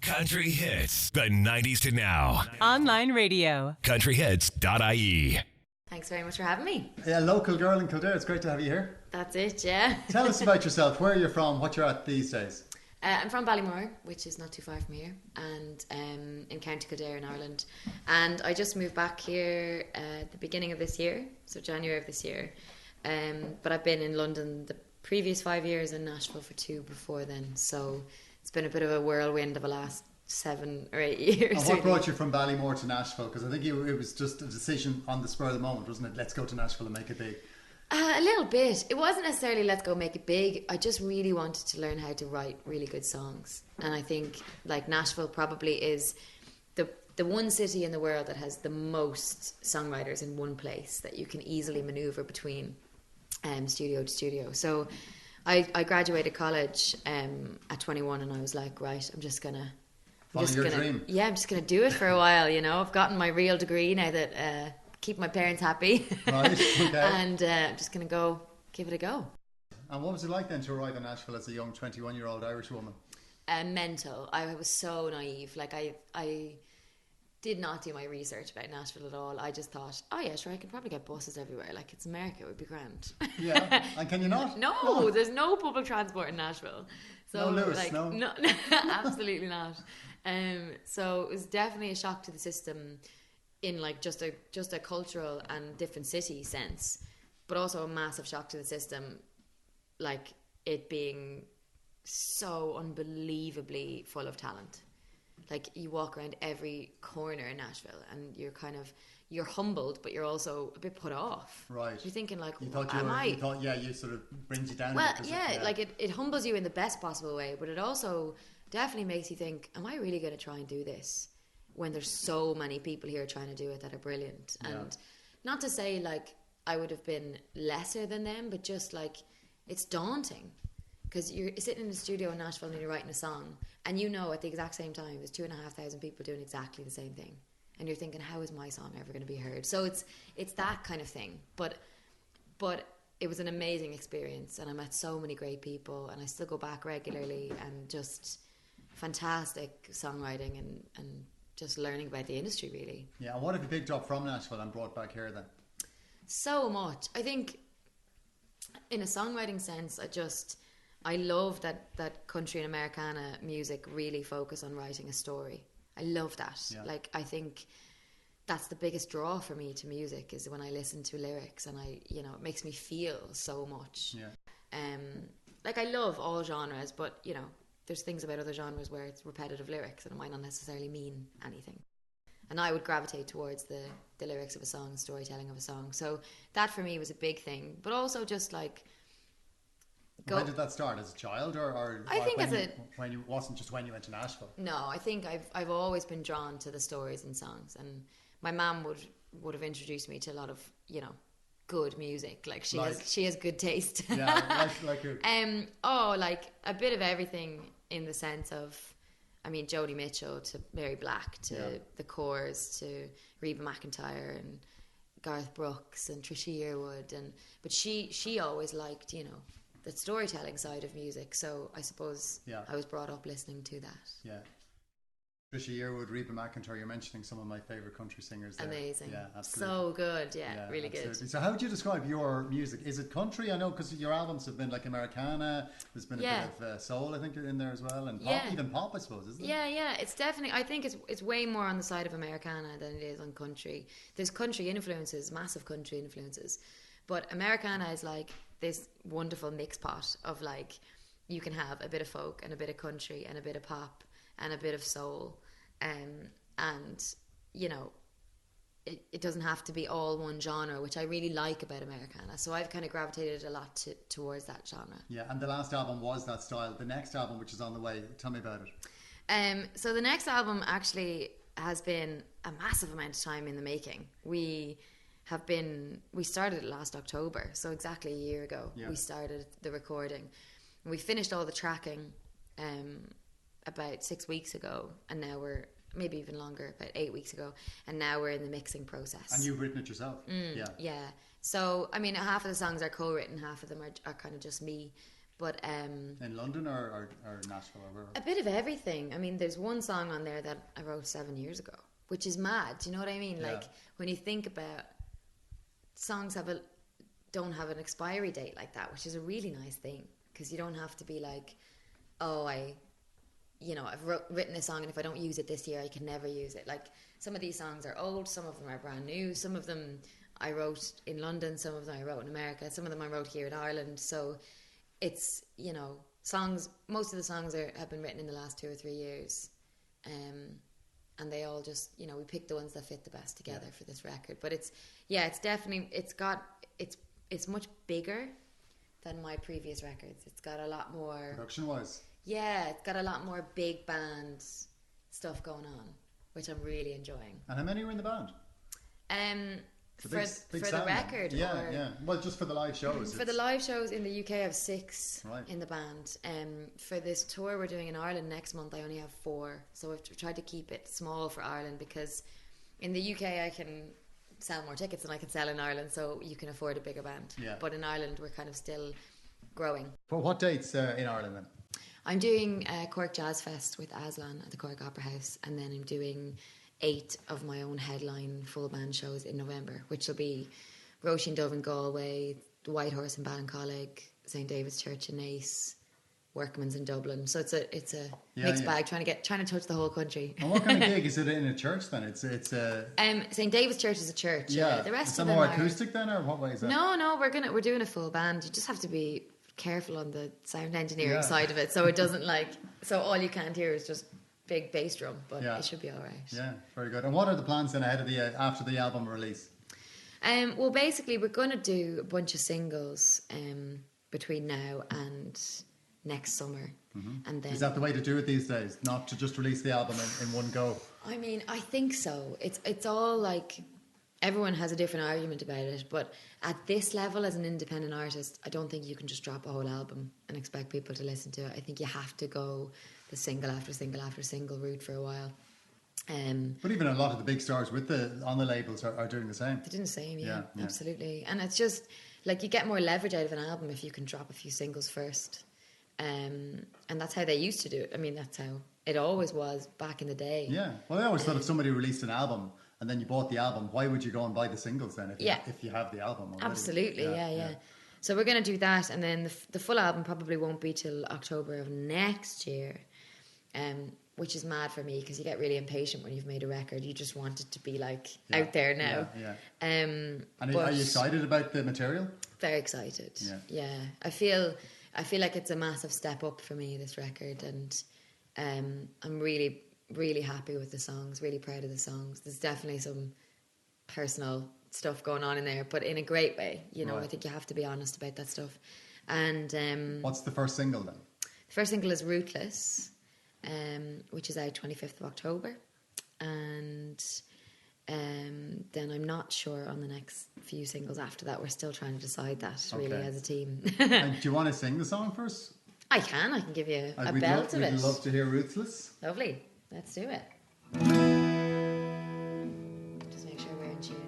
Country hits, the 90s to now. Online radio. Countryhits.ie. Thanks very much for having me. A local girl in Kildare. It's great to have you here. That's it, yeah. Tell us about yourself. Where you're from, what you're at these days. I'm from Ballymore, which is not too far from here, and in County Kildare in Ireland. And I just moved back here at the beginning of this year, so January of this year. But I've been in London the previous 5 years and Nashville for 2 before then. So it's been a bit of a whirlwind of the last 7 or 8 years. And what brought you from Ballymore to Nashville? Because I think it was just a decision on the spur of the moment, wasn't it? Let's go to Nashville and make it big. A little bit. It wasn't necessarily let's go make it big. I just really wanted to learn how to write really good songs. And I think like Nashville probably is the one city in the world that has the most songwriters in one place that you can easily maneuver between studio to studio. So I graduated college at 21 and I was like, right, I'm just gonna dream. Yeah, I'm just gonna do it for a while, you know. I've gotten my real degree now that keep my parents happy. Right, okay. And I'm just gonna go give it a go. And what was it like then to arrive in Nashville as a young 21-year-old Irish woman? Mental. I was so naive. Like I did not do my research about Nashville at all. I just thought, oh yeah, sure, I can probably get buses everywhere. Like it's America, it would be grand. Yeah, and can you not? No, there's no public transport in Nashville. So no, Lewis, like, no, absolutely not. So it was definitely a shock to the system in like just a cultural and different city sense, but also a massive shock to the system, like it being so unbelievably full of talent. Like you walk around every corner in Nashville and you're humbled, but you're also a bit put off. Right. You're thinking like, you thought you sort of brings you down. Well, yeah, like it humbles you in the best possible way, but it also definitely makes you think, am I really going to try and do this when there's so many people here trying to do it that are brilliant? Yeah. And not to say like I would have been lesser than them, but just like it's daunting. Because you're sitting in the studio in Nashville and you're writing a song, and you know at the exact same time there's 2,500 people doing exactly the same thing, and you're thinking, how is my song ever going to be heard? So it's that kind of thing. But it was an amazing experience, and I met so many great people, and I still go back regularly, and just fantastic songwriting and just learning about the industry, really. Yeah, and what have you picked up from Nashville and brought back here then? So much. I think in a songwriting sense, I love that country and Americana music really focus on writing a story. I love that. Yeah. Like, I think that's the biggest draw for me to music is when I listen to lyrics and it makes me feel so much. Yeah. Like I love all genres, but there's things about other genres where it's repetitive lyrics and it might not necessarily mean anything. And I would gravitate towards the lyrics of a song, storytelling of a song. So that for me was a big thing. But also just like... When did that start? As a child, or I think when you wasn't just when you went to Nashville? No, I think I've always been drawn to the stories and songs, and my mum would have introduced me to a lot of good music. Like she has good taste. Yeah, like who? Like a bit of everything in the sense of, I mean, Joni Mitchell to Mary Black to the Corrs to Reba McEntire and Garth Brooks and Trisha Yearwood, but she always liked the storytelling side of music, so I suppose I was brought up listening to that. Yeah. Trisha Yearwood, Reba McEntire, you're mentioning some of my favourite country singers there. Amazing. Yeah, absolutely. So good, yeah really absolutely. Good. So how would you describe your music? Is it country? I know, because your albums have been like Americana, there's been a bit of soul, I think, in there as well, and pop, even pop, I suppose, isn't it? Yeah, it's definitely, I think it's way more on the side of Americana than it is on country. There's country influences, massive country influences, but Americana is like this wonderful mix pot of like, you can have a bit of folk and a bit of country and a bit of pop and a bit of soul, and it doesn't have to be all one genre, which I really like about Americana. So I've kind of gravitated a lot towards that genre. Yeah, and the last album was that style. The next album, which is on the way, tell me about it. So the next album actually has been a massive amount of time in the making. We started it last October, so exactly a year ago. We started the recording. We finished all the tracking about 6 weeks ago, and now we're maybe even longer, about 8 weeks ago, and now we're in the mixing process. And you've written it yourself? Yeah. So I mean, half of the songs are co-written, half of them are kind of just me, But in London or Nashville or where? A bit of everything. I mean, there's one song on there that I wrote 7 years ago, which is mad. Do you know what I mean? Yeah. Like when you think about songs don't have an expiry date like that, which is a really nice thing, because you don't have to be like, oh, I've written a song and if I don't use it this year, I can never use it. Like some of these songs are old, some of them are brand new, some of them I wrote in London, some of them I wrote in America, some of them I wrote here in Ireland. So it's, songs, most of the songs have been written in the last 2 or 3 years. And they all just, we picked the ones that fit the best together for this record. But it's definitely, it's much bigger than my previous records. It's got a lot more... Production-wise? Yeah, it's got a lot more big band stuff going on, which I'm really enjoying. And how many were in the band? For the record? Yeah. Well, just for the live shows. For the live shows in the UK, I have 6 in the band. For this tour we're doing in Ireland next month, I only have 4. So I've tried to keep it small for Ireland, because in the UK I can sell more tickets than I can sell in Ireland, so you can afford a bigger band. Yeah. But in Ireland we're kind of still growing. But what dates in Ireland then? I'm doing Cork Jazz Fest with Aslan at the Cork Opera House, and then I'm doing 8 of my own headline full band shows in November, which will be Roisin Dove in Galway, the White Horse in Ballincollig, St David's Church in Naas, Workman's in Dublin. So it's a mixed bag, trying to touch the whole country. And what kind of gig is it in a church then? It's St David's Church is a church. Yeah, the rest is of them them more acoustic then, or what way is that? No, we're doing a full band. You just have to be careful on the sound engineering side of it, so it doesn't so all you can't hear is just big bass drum, but it should be all right. Yeah, very good. And what are the plans then ahead of after the album release? Well, basically we're going to do a bunch of singles between now and next summer. Mm-hmm. And then, is that the way to do it these days, not to just release the album in one go? I mean, I think so. It's all like, everyone has a different argument about it, but at this level as an independent artist, I don't think you can just drop a whole album and expect people to listen to it. I think you have to go the single after single after single route for a while. But even a lot of the big stars on the labels are doing the same. They're doing the same, yeah, absolutely. And it's just like you get more leverage out of an album if you can drop a few singles first. And that's how they used to do it. I mean, that's how it always was back in the day. Yeah. Well, I always thought if somebody released an album and then you bought the album, why would you go and buy the singles then if you have the album already? Absolutely, yeah. So we're going to do that, and then the full album probably won't be till October of next year, which is mad for me because you get really impatient when you've made a record. You just want it to be out there now. And are you excited about the material? Very excited. Yeah. I feel like it's a massive step up for me, this record, and I'm really, really happy with the songs, really proud of the songs. There's definitely some personal stuff going on in there, but in a great way. I think you have to be honest about that stuff. And what's the first single then? The first single is Ruthless, which is out 25th of October, and then I'm not sure on the next few singles after that. We're still trying to decide that really as a team. And do you want to sing the song first? I can give you a belt of it. We'd love to hear Ruthless. Lovely, let's do it. Just make sure we're in tune.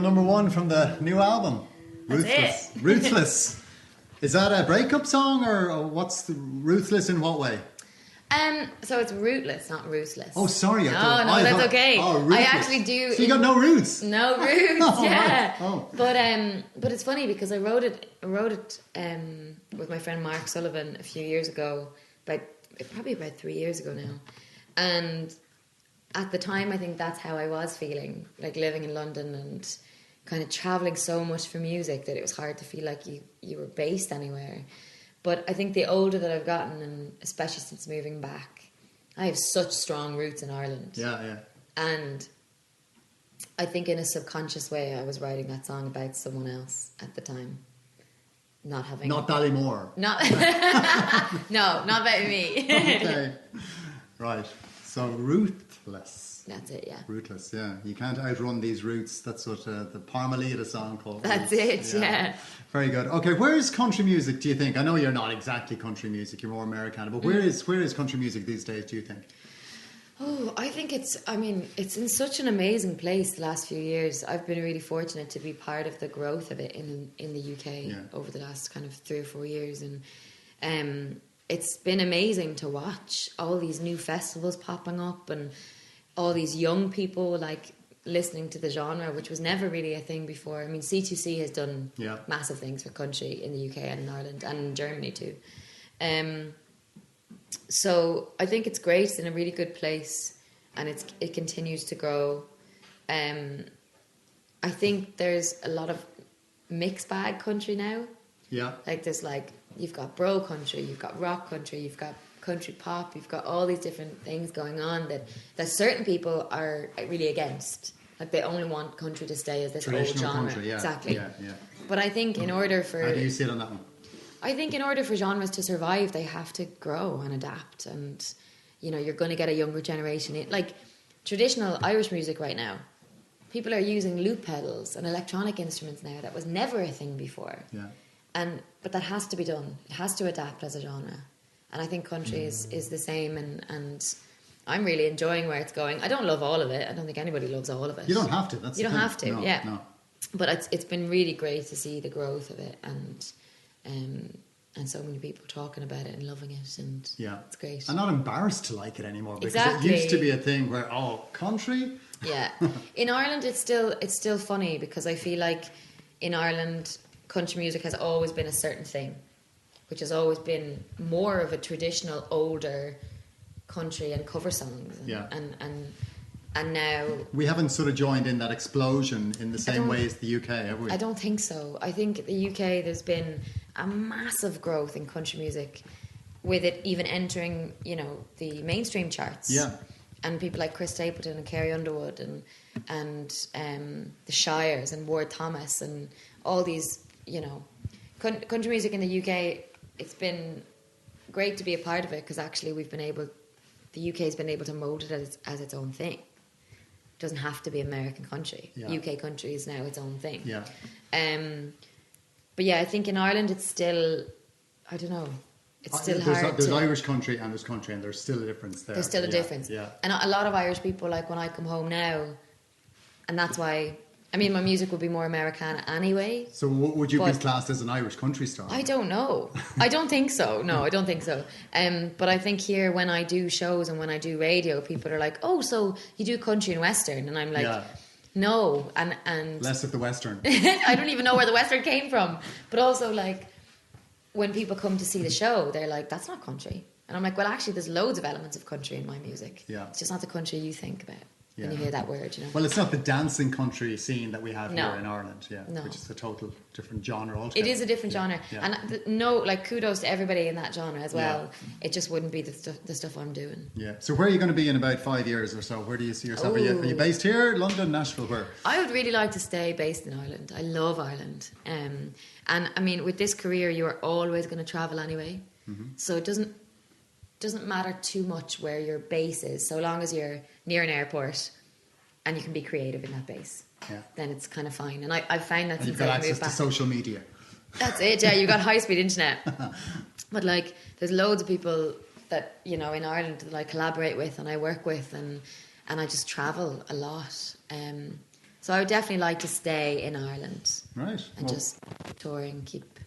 number one from the new album, Ruthless. Ruthless. Is that a breakup song, or what's the Ruthless in what way? So it's rootless, not ruthless. Oh, sorry. That's okay. Oh, ruthless. I actually do. So you got no roots. No roots. Yeah. Right. Oh. But it's funny because I wrote it with my friend Mark Sullivan a few years ago, probably about 3 years ago now, and at the time I think that's how I was feeling, like living in London and kind of traveling so much for music that it was hard to feel like you were based anywhere. But I think the older that I've gotten, and especially since moving back, I have such strong roots in Ireland. Yeah. And I think in a subconscious way, I was writing that song about someone else at the time. Not Ballymore. No, not about me. Okay. Right. So Ruthless. That's it, yeah. Ruthless, yeah. You can't outrun these roots. That's what the Parmalee song called. That's roots. it, yeah. Very good. Okay, where is country music, do you think? I know you're not exactly country music, you're more Americana, but where is country music these days, do you think? Oh, I think it's in such an amazing place the last few years. I've been really fortunate to be part of the growth of it in the UK over the last kind of 3 or 4 years. And it's been amazing to watch all these new festivals popping up and all these young people like listening to the genre, which was never really a thing before. I mean, C2C has done massive things for country in the UK and in Ireland and in Germany too. So I think it's great. It's in a really good place, and it continues to grow. I think there's a lot of mixed bag country now. Yeah. Like there's you've got bro country, you've got rock country, you've got country pop, you've got all these different things going on that certain people are really against. Like they only want country to stay as this old genre. Country, yeah. Exactly. Yeah. But I think in order for... How do you sit on that one? I think in order for genres to survive, they have to grow and adapt, and you're going to get a younger generation. Like traditional Irish music right now, people are using loop pedals and electronic instruments now. That was never a thing before. Yeah. But that has to be done. It has to adapt as a genre. And I think country is the same, and I'm really enjoying where it's going. I don't love all of it. I don't think anybody loves all of it. You don't have to. You don't have to. No, yeah. No. But it's been really great to see the growth of it, and so many people talking about it and loving it, and it's great. I'm not embarrassed to like it anymore because exactly. It used to be a thing where country. Yeah, in Ireland it's still funny because I feel like in Ireland country music has always been a certain thing, which has always been more of a traditional older country and cover songs. And now we haven't sort of joined in that explosion in the same way as the UK, have we? I don't think so. I think the UK, there's been a massive growth in country music, with it even entering the mainstream charts. Yeah. And people like Chris Stapleton and Carrie Underwood and the Shires and Ward Thomas and all these country music in the UK. It's been great to be a part of it because actually the UK has been able to mold it as its own thing. It doesn't have to be American country. Yeah. UK country is now its own thing. Yeah. But yeah, I think in Ireland it's still, I don't know, it's still hard. There's Irish country and there's still a difference there. There's still a difference. Yeah. And a lot of Irish people, like when I come home now, and that's why, I mean, my music would be more Americana anyway. So would you be classed as an Irish country star? I don't know. I don't think so. No, I don't think so. But I think here when I do shows and when I do radio, people are like, oh, so you do country and Western? And I'm like, no. And less of the Western. I don't even know where the Western came from. But also like when people come to see the show, they're like, that's not country. And I'm like, well, actually, there's loads of elements of country in my music. Yeah. It's just not the country you think about. When you hear that word, Well, it's not the dancing country scene that we have No. here in Ireland, No. which is a total different genre altogether. It is a different genre. Yeah. And kudos to everybody in that genre as well. Yeah. It just wouldn't be the stuff I'm doing. Yeah. So where are you going to be in about 5 years or so? Where do you see yourself? Are you based here, London, Nashville, where? I would really like to stay based in Ireland. I love Ireland. And I mean, with this career, you are always going to travel anyway. Mm-hmm. So it doesn't matter too much where your base is, so long as you're near an airport and you can be creative in that base. Yeah. Then it's kind of fine. And I find that and since you've got I've access moved to back. social media. That's it, yeah. You got high-speed internet. But like, there's loads of people that in Ireland that I collaborate with and I work with, and I just travel a lot. So I would definitely like to stay in Ireland. Right. And just touring, keep,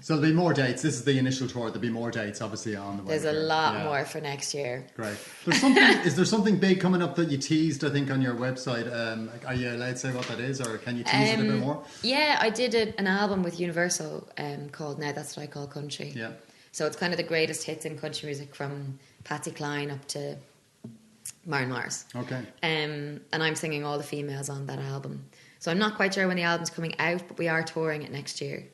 So there'll be more dates. This is the initial tour. There'll be more dates, obviously, on the way. There's a lot more for next year. Great. There's something. Is there something big coming up that you teased, I think, on your website? Are you allowed to say what that is, or can you tease it a bit more? Yeah, I did an album with Universal called Now That's What I Call Country. Yeah. So it's kind of the greatest hits in country music from Patsy Cline up to Maren Morris. Okay. And I'm singing all the females on that album. So I'm not quite sure when the album's coming out, but we are touring it next year.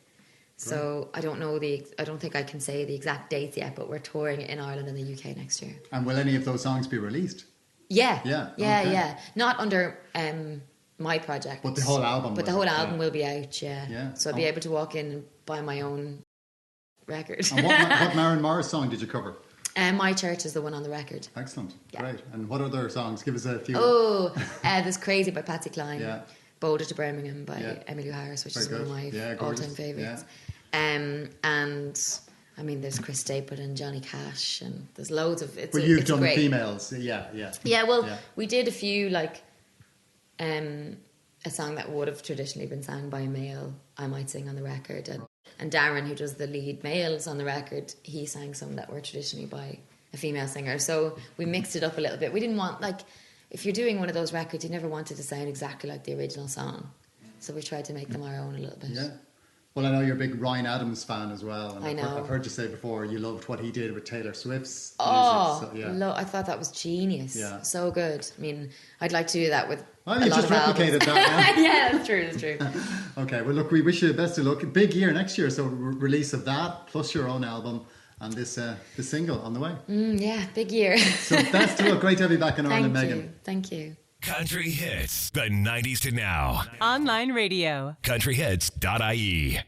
So I don't think I can say the exact dates yet, but we're touring it in Ireland and the UK next year. And will any of those songs be released? Yeah. Yeah. Yeah. Not under my project. But the whole album. But the whole album will be out, yeah. Yeah. So I'll be able to walk in and buy my own record. And what Maren Morris song did you cover? My Church is the one on the record. Excellent. Yeah. Great. And what other songs? Give us a few. There's Crazy by Patsy Cline. Yeah. Boulder to Birmingham by Emmylou Harris, which is one of my all-time favourites. And I mean, there's Chris Stapleton and Johnny Cash, and there's loads of. You've done great. females, yeah. Yeah, well, we did a few a song that would have traditionally been sung by a male. I might sing on the record, and Darren, who does the lead males on the record, he sang some that were traditionally by a female singer. So we mixed it up a little bit. We didn't want if you're doing one of those records, you never want it to sound exactly like the original song. So we tried to make them our own a little bit. Yeah. Well, I know you're a big Ryan Adams fan as well. And I know. I've heard you say before you loved what he did with Taylor Swift's music. So, I thought that was genius. Yeah. So good. I mean, I'd like to do that with you just replicated that. Yeah, that's true. Okay, well, look, we wish you the best of luck. Big year next year, so release of that, plus your own album, and this single on the way. Yeah, big year. So best of luck. Great to have you back in Ireland, Megan. Thank you. Country Hits, the 90s to now. Online radio. Countryhits.ie.